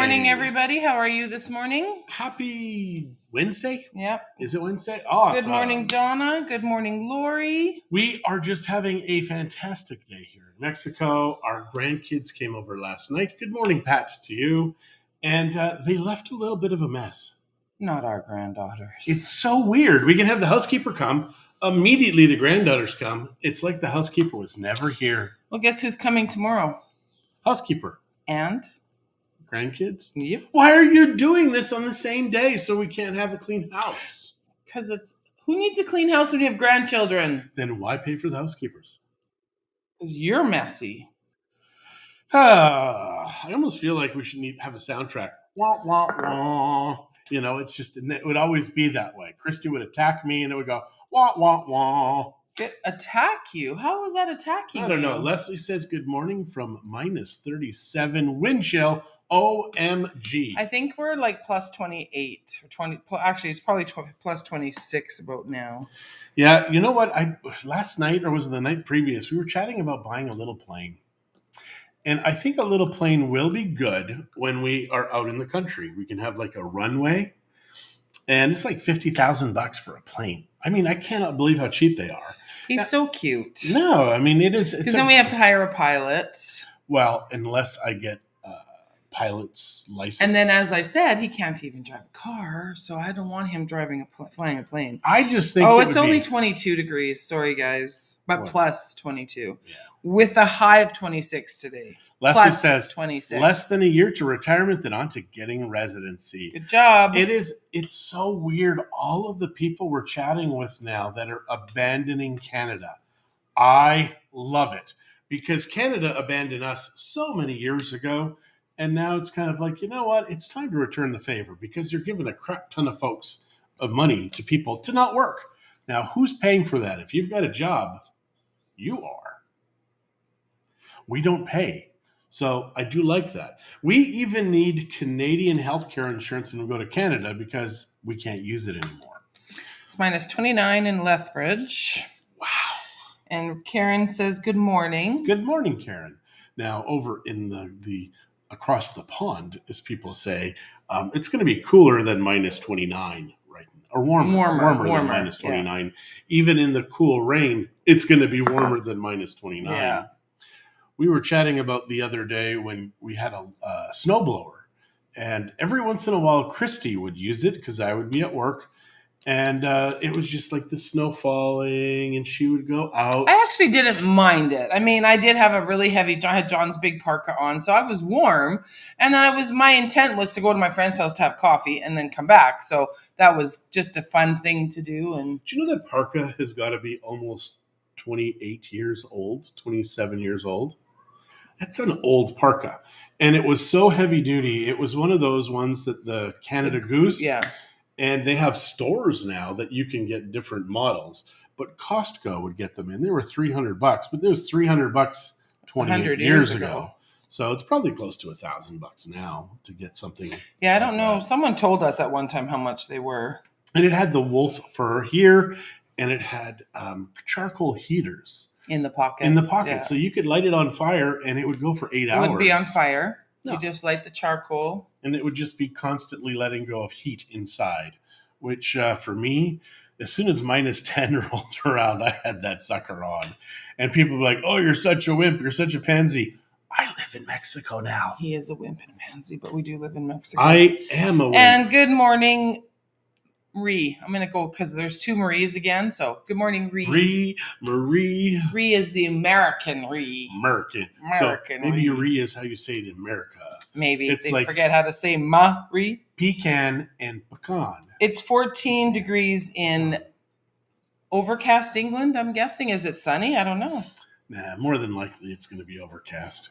morning, everybody. How are you this morning? Happy Wednesday? Yep. Is it Wednesday? Awesome. Good morning, Donna. Good morning, Lori. We are just having a fantastic day here in Mexico. Our grandkids came over last night. Good morning, Pat, to you. And they left a little bit of a mess. Not our granddaughters. It's so weird. We can have the housekeeper come. Immediately, the granddaughters come. It's like the housekeeper was never here. Well, guess who's coming tomorrow? Housekeeper. And? Grandkids? Yep. Why are you doing this on the same day so we can't have a clean house? Because who needs a clean house when you have grandchildren? Then why pay for the housekeepers? Because you're messy. I almost feel like we should have a soundtrack. Wah, wah, wah. You know, it's just, it would always be that way. Christie would attack me and it would go, wah, wah, wah. Attack you? How was that attacking you? I don't know. Leslie says good morning from minus 37 wind chill. OMG. I think we're like plus 28 or 20. Actually, it's probably plus 26 about now. Yeah. You know what? Last night, or was it the night previous, we were chatting about buying a little plane. And I think a little plane will be good when we are out in the country. We can have like a runway. And it's like $50,000 for a plane. I mean, I cannot believe how cheap they are. He's so cute. No, I mean, it is. Because then we have to hire a pilot. Well, unless I get pilot's license. And then, as I said, he can't even drive a car, so I don't want him flying a plane. I just think it's only 22 degrees. Sorry, guys. But what? Plus 22. Yeah. With a high of 26 today. Leslie plus says 26. Less than a year to retirement, then on to getting residency. Good job. It's so weird. All of the people we're chatting with now that are abandoning Canada. I love it. Because Canada abandoned us so many years ago. And now it's kind of like, you know what? It's time to return the favor because you're giving a crap ton of folks of money to people to not work. Now, who's paying for that? If you've got a job, you are. We don't pay. So I do like that. We even need Canadian healthcare insurance when we go to Canada because we can't use it anymore. It's minus 29 in Lethbridge. Wow. And Karen says, good morning. Good morning, Karen. Now, over in the across the pond, as people say, it's going to be cooler than minus 29, right? Or warmer than minus 29. Yeah. Even in the cool rain, it's going to be warmer than minus 29. Yeah. We were chatting about the other day when we had a snowblower, and every once in a while, Christie would use it because I would be at work. And it was just like the snow falling, and she would go out. I actually didn't mind it. I mean, I did have a really heavy. I had John's big parka on, so I was warm. And then my intent was to go to my friend's house to have coffee and then come back. So that was just a fun thing to do. And do you know that parka has got to be almost 28 years old, 27 years old? That's an old parka, and it was so heavy duty. It was one of those ones that the Canada Goose. Yeah. And they have stores now that you can get different models, but Costco would get them in. They were $300, but it was $300 28 years ago. So it's probably close to $1,000 now to get something. Yeah, I don't know. Someone told us at one time how much they were. And it had the wolf fur here, and it had charcoal heaters in the pocket. Yeah. So you could light it on fire, and it would go for 8 hours. It wouldn't be on fire. No. You just light the charcoal. And it would just be constantly letting go of heat inside, which for me, as soon as minus 10 rolled around, I had that sucker on. And people were like, oh, you're such a wimp. You're such a pansy. I live in Mexico now. He is a wimp and pansy, but we do live in Mexico. I am a wimp. And good morning, Ree. I'm going to go because there's two Maries again. So good morning, Ree. Marie. Ree is the American Ree. American. So maybe Ree is how you say it in America. Maybe. It's they like forget how to say Marie. Pecan and pecan. It's 14 degrees in overcast England, I'm guessing. Is it sunny? I don't know. Nah, more than likely it's going to be overcast.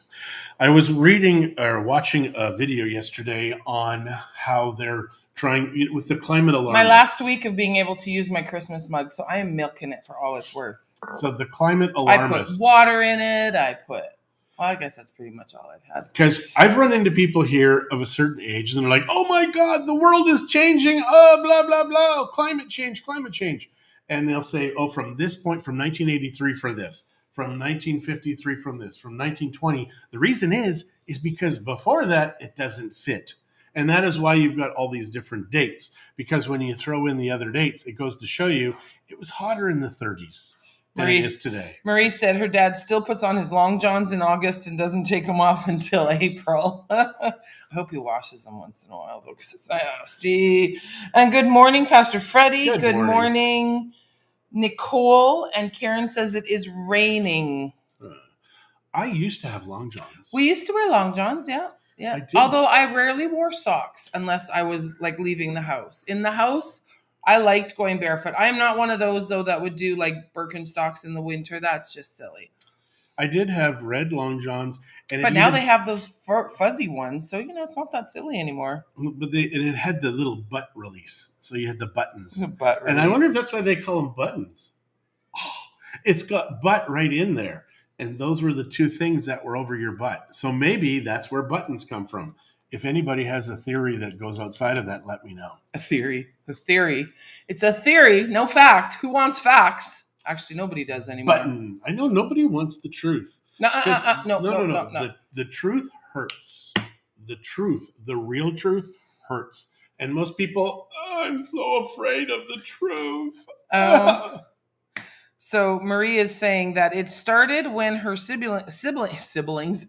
I was watching a video yesterday on how they're trying with the climate alarm. My last week of being able to use my Christmas mug, so I am milking it for all it's worth. So the climate alarmists. I put water in it. I guess that's pretty much all I've had. Because I've run into people here of a certain age, and they're like, oh my God, the world is changing. Oh, blah, blah, blah. Climate change. And they'll say, oh, from this point, from 1983 for this, from 1953 from this, from 1920. The reason is because before that, it doesn't fit. And that is why you've got all these different dates. Because when you throw in the other dates, it goes to show you it was hotter in the 30s than it is today. Marie said her dad still puts on his long johns in August and doesn't take them off until April. I hope he washes them once in a while, though, because it's nasty. And good morning, Pastor Freddie. Good morning, Nicole. And Karen says it is raining. I used to have long johns. We used to wear long johns, yeah. Yeah. Although I rarely wore socks unless I was like leaving the house. In the house, I liked going barefoot. I'm not one of those, though, that would do like Birkenstocks in the winter. That's just silly. I did have red long johns. But now they have those fuzzy ones. So, it's not that silly anymore. But it had the little butt release. So you had the buttons. The butt release. And I wonder if that's why they call them buttons. Oh, it's got butt right in there. And those were the two things that were over your butt. So maybe that's where buttons come from. If anybody has a theory that goes outside of that, let me know. A theory. It's a theory, no fact. Who wants facts? Actually, nobody does anymore. Button. I know nobody wants the truth. No. The truth hurts. The truth, the real truth, hurts. And most people, I'm so afraid of the truth. So Marie is saying that it started when her siblings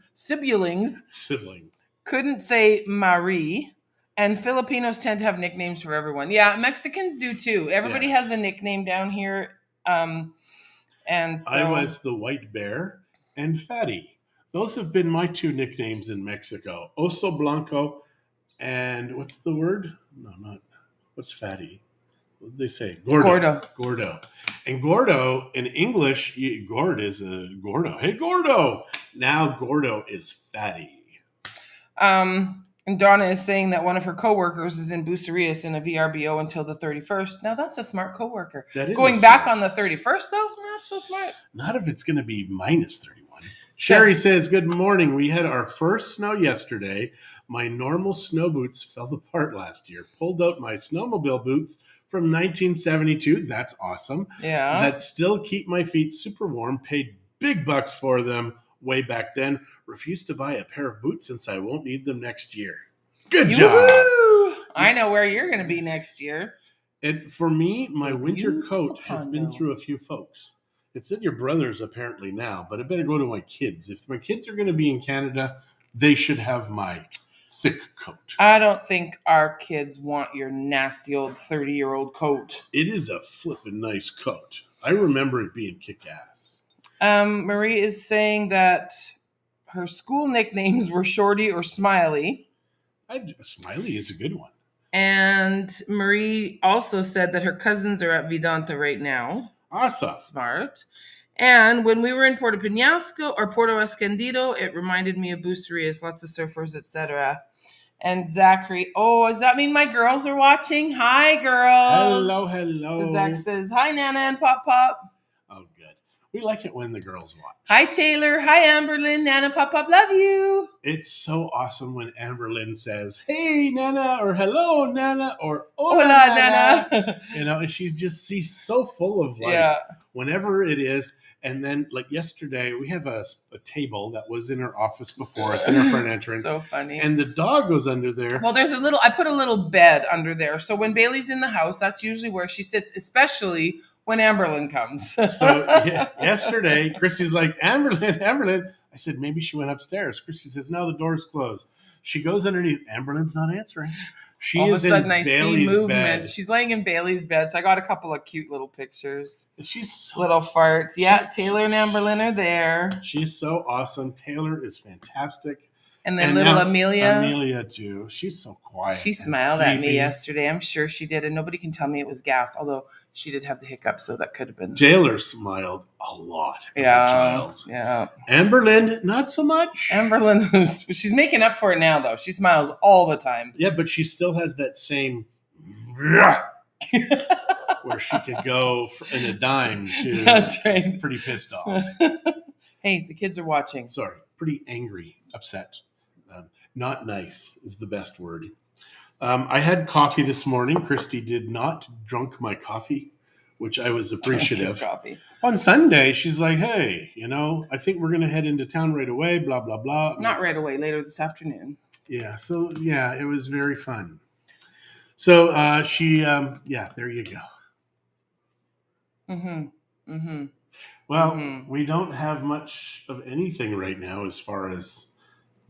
couldn't say Marie, and Filipinos tend to have nicknames for everyone. Yeah, Mexicans do too. Everybody has a nickname down here. And so I was the White Bear and Fatty. Those have been my two nicknames in Mexico. Oso Blanco and what's the word? What's Fatty? What did they say? Gordo. And Gordo, in English, Gord is a Gordo. Hey, Gordo! Now Gordo is Fatty. And Donna is saying that one of her coworkers is in Bucerias in a VRBO until the 31st. Now, that's a smart coworker. Going back on the 31st, though, not so smart. Not if it's going to be minus 31. Sherry says, good morning. We had our first snow yesterday. My normal snow boots fell apart last year. Pulled out my snowmobile boots from 1972. That's awesome. Yeah. That still keep my feet super warm. Paid big bucks for them way back then. Refused to buy a pair of boots since I won't need them next year. Good job. I know where you're going to be next year. And for me, my winter coat has been through a few folks. It's at your brother's apparently now, but it better go to my kids. If my kids are going to be in Canada, they should have my thick coat. I don't think our kids want your nasty old 30-year-old coat. It is a flippin' nice coat. I remember it being kick-ass. Marie is saying that her school nicknames were Shorty or Smiley. Smiley is a good one. And Marie also said that her cousins are at Vidanta right now. Awesome. Smart. And when we were in Puerto Peñasco or Puerto Escondido, it reminded me of Bucerias, lots of surfers, etc. And Zachary, does that mean my girls are watching? Hi, girls. Hello. Zach says, hi, Nana and Pop Pop. Oh, good. We like it when the girls watch. Hi, Taylor. Hi, Amberlyn. Nana, Pop Pop, love you. It's so awesome when Amberlyn says, hey, Nana, or hello, Nana, or hola, Nana. And she's so full of life whenever it is. And then, like yesterday, we have a table that was in her office before. It's in her front entrance. So funny. And the dog was under there. Well, I put a little bed under there. So when Bailey's in the house, that's usually where she sits, especially when Amberlyn comes. So yesterday, Christie's like, Amberlyn. I said, maybe she went upstairs. Christie says, no, the door's closed. She goes underneath. Amberlyn's not answering. All of a sudden, I see movement. Bed. She's laying in Bailey's bed, so I got a couple of cute little pictures. She's little farts. Yeah, Taylor and Amberlyn are there. She's so awesome. Taylor is fantastic. And then little Amelia. Amelia, too. She's so quiet. She smiled at me yesterday. I'm sure she did. And nobody can tell me it was gas, although she did have the hiccups, so that could have been. Taylor smiled a lot as a child. Yeah. Amberlyn, not so much. Amberlyn, she's making up for it now, though. She smiles all the time. Yeah, but she still has that same where she could go in a dime to. That's right. Pretty pissed off. Hey, the kids are watching. Sorry. Pretty angry, upset. Not nice is the best word. I had coffee this morning. Christie did not drunk my coffee, which I was appreciative. Coffee. On Sunday, she's like, hey, I think we're going to head into town right away, blah, blah, blah. Not right away, later this afternoon. Yeah. So yeah, it was very fun. So she, yeah, there you go. Mm-hmm. Mm-hmm. Well, Mm-hmm. we don't have much of anything right now as far as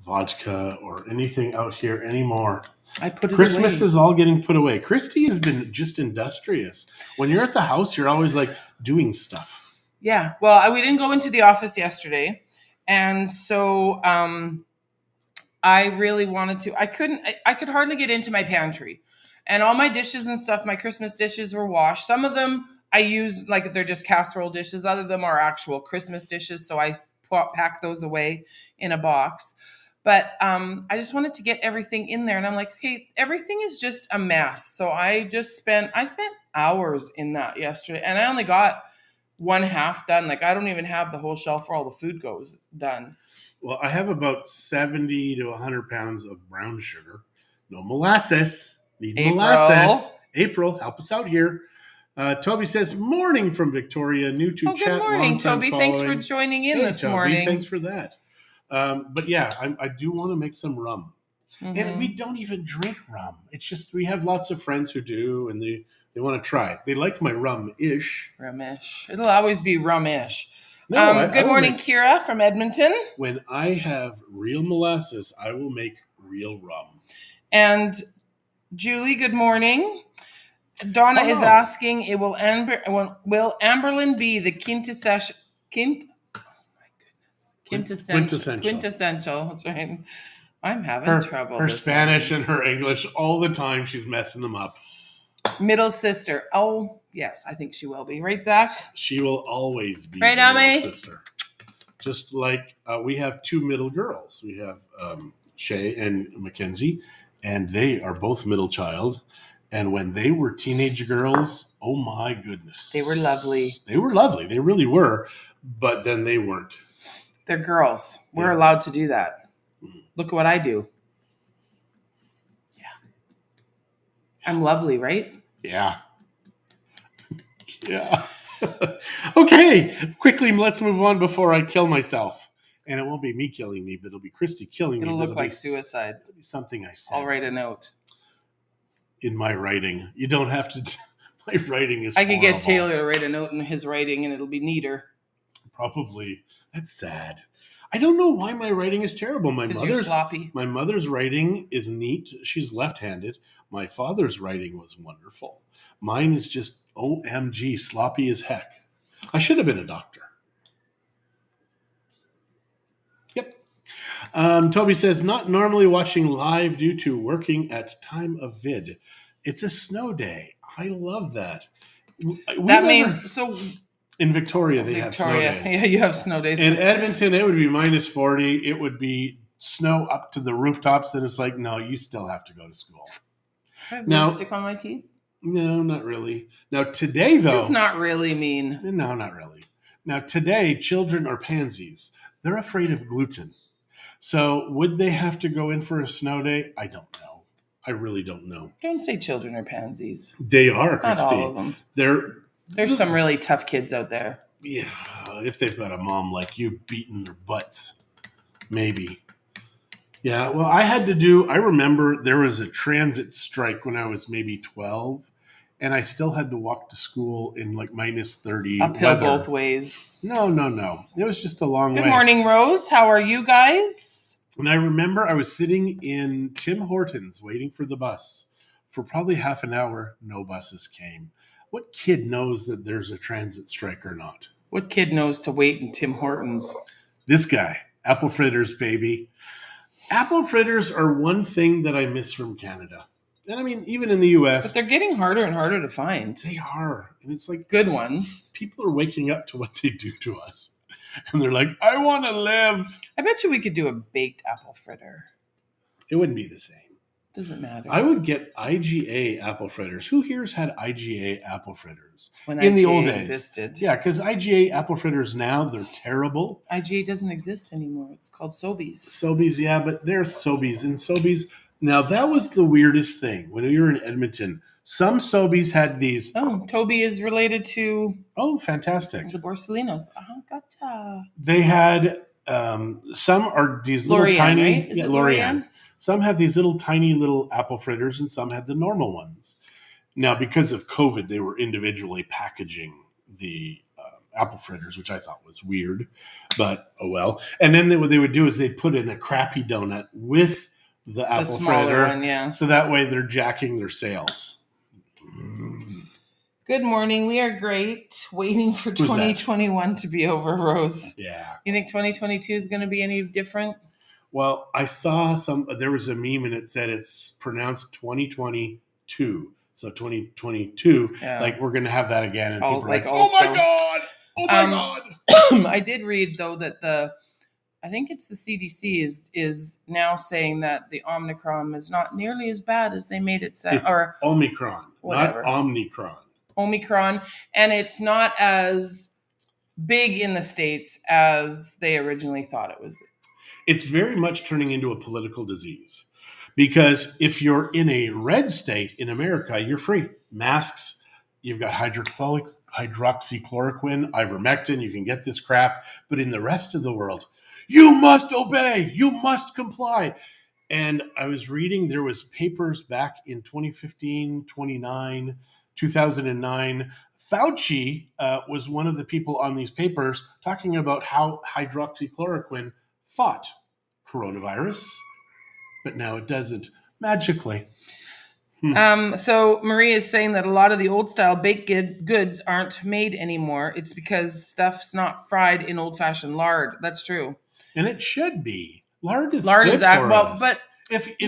vodka or anything out here anymore. I put it Christmas away. is all getting put away. Christy has been just industrious. When you're at the house, you're always like doing stuff. Yeah. Well, we didn't go into the office yesterday, and so I really wanted to. I couldn't. I could hardly get into my pantry, and all my dishes and stuff. My Christmas dishes were washed. Some of them I use like they're just casserole dishes. Other of them are actual Christmas dishes. So I pack those away in a box. But I just wanted to get everything in there, and I'm like, okay, everything is just a mess. So I spent hours in that yesterday, and I only got one half done. Like I don't even have the whole shelf where all the food goes done. Well, I have about 70 to 100 pounds of brown sugar. No molasses. Need molasses. April. April, help us out here. Toby says, morning from Victoria. New to Oh, good chat, morning, long time Toby. following. Thanks for joining in Hey, this Toby, morning. thanks for that. But yeah, I do want to make some rum. Mm-hmm. And we don't even drink rum. It's just we have lots of friends who do, and they want to try it. They like my rum-ish. Rumish. It'll always be rumish. No, Good morning, Kira from Edmonton. When I have real molasses, I will make real rum. And Julie, good morning. Donna is asking, will Amberlin be the quintessential? Quintessential. That's right. I'm having trouble. Her Spanish morning. And her English all the time. She's messing them up. Middle sister. Oh, yes, I think she will be. Right, Zach? She will always be right, the middle sister. Just like we have two middle girls. We have Shay and Mackenzie, and they are both middle child. And when they were teenage girls, oh my goodness. They were lovely. They were lovely. They really were. But then they weren't. They're girls. We're allowed to do that. Mm-hmm. Look at what I do. Yeah. I'm lovely, right? Yeah. Yeah. Okay. Quickly, let's move on before I kill myself. And it won't be me killing me, but it'll be Christy killing me. It'll look like suicide. It'll be something I said. I'll write a note. In my writing. You don't have to. My writing is I could get Taylor to write a note in his writing and it'll be neater. Probably. That's sad. I don't know why my writing is terrible. You're sloppy. My mother's writing is neat. She's left-handed. My father's writing was wonderful. Mine is just OMG, sloppy as heck. I should have been a doctor. Yep. Toby says, not normally watching live due to working at time of vid. It's a snow day. I love that. In Victoria, they have snow days. Yeah, you have snow days. In Edmonton, it would be minus 40. It would be snow up to the rooftops. And it's like, no, you still have to go to school. I have lipstick on my teeth? No, not really. Now, today, though. Does not really mean. No, not really. Now, today, children are pansies. They're afraid of gluten. So would they have to go in for a snow day? I don't know. I really don't know. Don't say children are pansies. They are, Christy. Not all of them. There's some really tough kids out there. Yeah, if they've got a mom like you beating their butts. Maybe. Yeah, well, I remember there was a transit strike when I was maybe 12, and I still had to walk to school in like minus 30 uphill weather. Both ways. No. It was just a long way. Good morning, Rose. How are you guys? And I remember I was sitting in Tim Hortons waiting for the bus for probably half an hour. No buses came. What kid knows that there's a transit strike or not? What kid knows to wait in Tim Hortons? This guy. Apple fritters, baby. Apple fritters are one thing that I miss from Canada. And I mean, even in the U.S. But they're getting harder and harder to find. They are. And it's like... good ones. People are waking up to what they do to us. And they're like, I want to live. I bet you we could do a baked apple fritter. It wouldn't be the same. Doesn't matter. I would get IGA apple fritters. Who here's had IGA apple fritters? When in IGA the old days. Existed. Yeah, because IGA apple fritters now, they're terrible. IGA doesn't exist anymore. It's called Sobeys. Sobeys, yeah, but they're Sobeys. And Sobeys, now that was the weirdest thing. When we were in Edmonton, some Sobeys had these. Oh, Toby is related to. Oh, fantastic. The Borsalinos. Gotcha. They had, some are these little Lorianne, tiny. Right? Is it Lorianne? Some have these little tiny little apple fritters, and some had the normal ones. Now, because of COVID, they were individually packaging the apple fritters, which I thought was weird, but oh well. And then what they would do is they'd put in a crappy donut with the apple smaller fritter, one, yeah. so that way they're jacking their sales. Good morning. We are great. Waiting for 2021 to be over, Rose. Yeah. You think 2022 is going to be any different? Well, I saw there was a meme and it said it's pronounced 2022. So 2022, like we're going to have that again. And people are like, oh my God. Oh my God. I did read, though, that I think it's the CDC is now saying that the Omicron is not nearly as bad as they made it sound. It's or Omicron, whatever. not Omnicron. Omicron, and it's not as big in the States as they originally thought it was. It's very much turning into a political disease, because if you're in a red state in America, you're free. Masks, you've got hydroxychloroquine, ivermectin, you can get this crap. But in the rest of the world, you must obey, you must comply. And I was reading, there was papers back in 2015, 2009. Fauci was one of the people on these papers talking about how hydroxychloroquine fought coronavirus, but now it doesn't magically. So Marie is saying that a lot of the old style baked goods aren't made anymore. It's because stuff's not fried in old fashioned lard. That's true. And it should be. Lard is good for us. But if you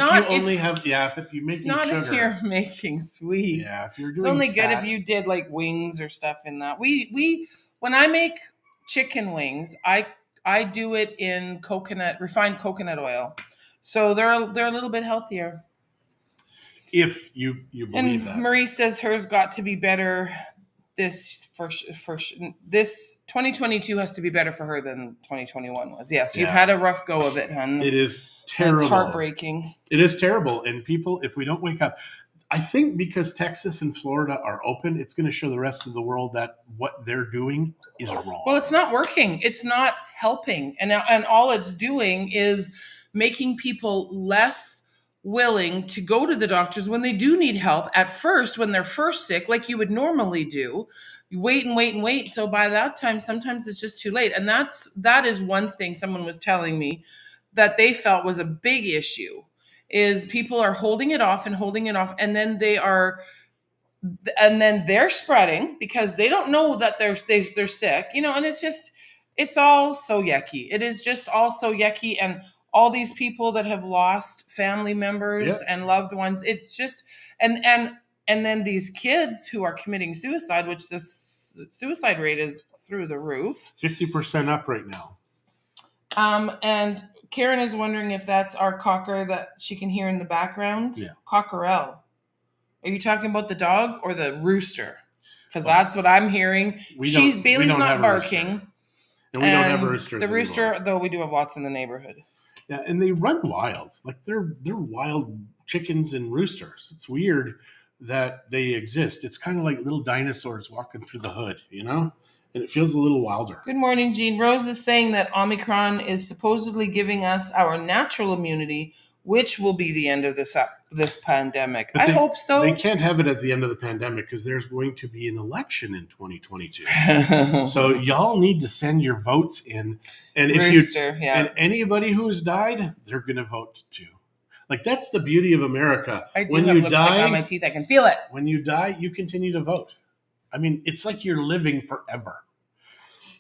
making not sugar. If you're making sweets. Yeah, if you're doing it's only fat. good if you did like wings or stuff in that. We when I make chicken wings, I do it in refined coconut oil. So they're a little bit healthier. If you believe that. Marie says hers got to be better. This 2022 has to be better for her than 2021 was. Yes, you've had a rough go of it, hon. It is terrible. It's heartbreaking. It is terrible. And people, if we don't wake up, I think because Texas and Florida are open, it's going to show the rest of the world that what they're doing is wrong. Well, it's not working. It's not helping. And all it's doing is making people less willing to go to the doctors when they do need help at first, when they're first sick, like you would normally do. You wait and wait and wait. So by that time, sometimes it's just too late. And that is one thing someone was telling me that they felt was a big issue, is people are holding it off, and then they're spreading because they don't know that they're sick, and it's all so yucky. It is just all so yucky. And all these people that have lost family members and loved ones, it's just, and then these kids who are committing suicide, which the suicide rate is through the roof. 50% up right now. And Karen is wondering if that's our cocker that she can hear in the background. Yeah. Cockerel. Are you talking about the dog or the rooster? Because that's what I'm hearing. Bailey's not barking. And we don't have roosters The rooster, anymore. Though, we do have lots in the neighborhood. Yeah, and they run wild. Like they're wild chickens and roosters. It's weird that they exist. It's kind of like little dinosaurs walking through the hood, And it feels a little wilder. Good morning, Jean. Rose is saying that Omicron is supposedly giving us our natural immunity, which will be the end of this pandemic. I hope so. They can't have it at the end of the pandemic because there's going to be an election in 2022. So y'all need to send your votes in. And and anybody who's died, they're going to vote too. Like that's the beauty of America. I do have lipstick on my teeth. I can feel it. When you die, you continue to vote. I mean, it's like you're living forever.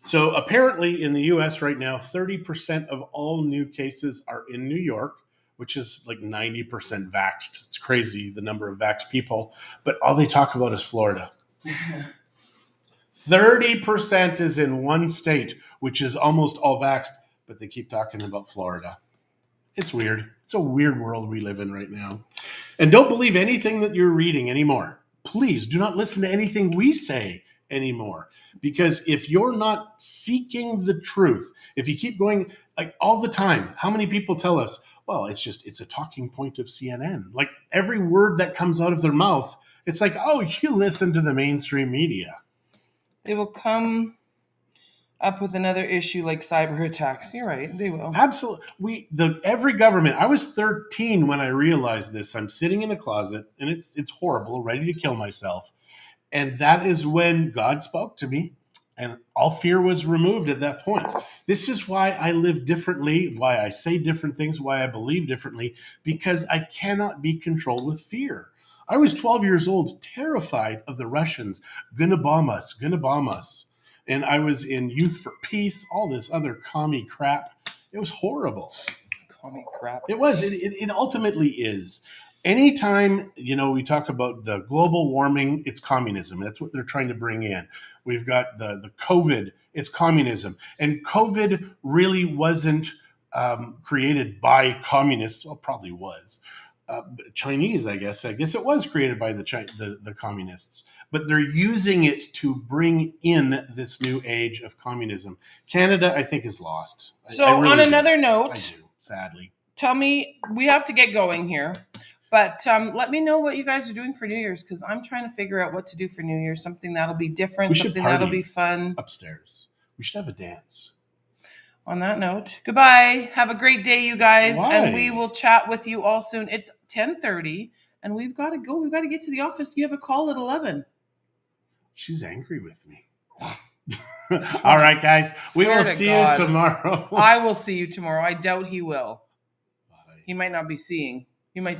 So apparently in the U.S. right now, 30% of all new cases are in New York, which is like 90% vaxxed. It's crazy, the number of vaxxed people. But all they talk about is Florida. 30% is in one state, which is almost all vaxxed, but they keep talking about Florida. It's weird. It's a weird world we live in right now. And don't believe anything that you're reading anymore. Please do not listen to anything we say anymore. Because if you're not seeking the truth, if you keep going like all the time, how many people tell us, well, it's a talking point of CNN. Like every word that comes out of their mouth, it's like, oh, you listen to the mainstream media. They will come up with another issue like cyber attacks. You're right, they will. Absolutely. Every government. I was 13 when I realized this. I'm sitting in a closet and it's horrible, ready to kill myself. And that is when God spoke to me and all fear was removed at that point. This is why I live differently, why I say different things, why I believe differently, because I cannot be controlled with fear. I was 12 years old, terrified of the Russians, gonna bomb us, gonna bomb us. And I was in Youth for Peace, all this other commie crap. It was horrible. Call me crap. It was. It ultimately is. Anytime, we talk about the global warming, it's communism. That's what they're trying to bring in. We've got the COVID, it's communism. And COVID really wasn't created by communists. Well, probably was. Chinese, I guess. I guess it was created by the communists. But they're using it to bring in this new age of communism. Canada, I think, is lost. So, I really on another do. note, I do, sadly. tell me, we have to get going here, but let me know what you guys are doing for New Year's, because I'm trying to figure out what to do for New Year's. Something that'll be different, We should something that'll party be fun. upstairs. We should have a dance. On that note, goodbye. Have a great day, you guys, Why? and we will chat with you all soon. It's 10:30, and we've got to go. We've got to get to the office. You have a call at 11. She's angry with me. All right, guys. We will see you tomorrow. I will see you tomorrow. I doubt he will. Bye. He might not be seeing. He might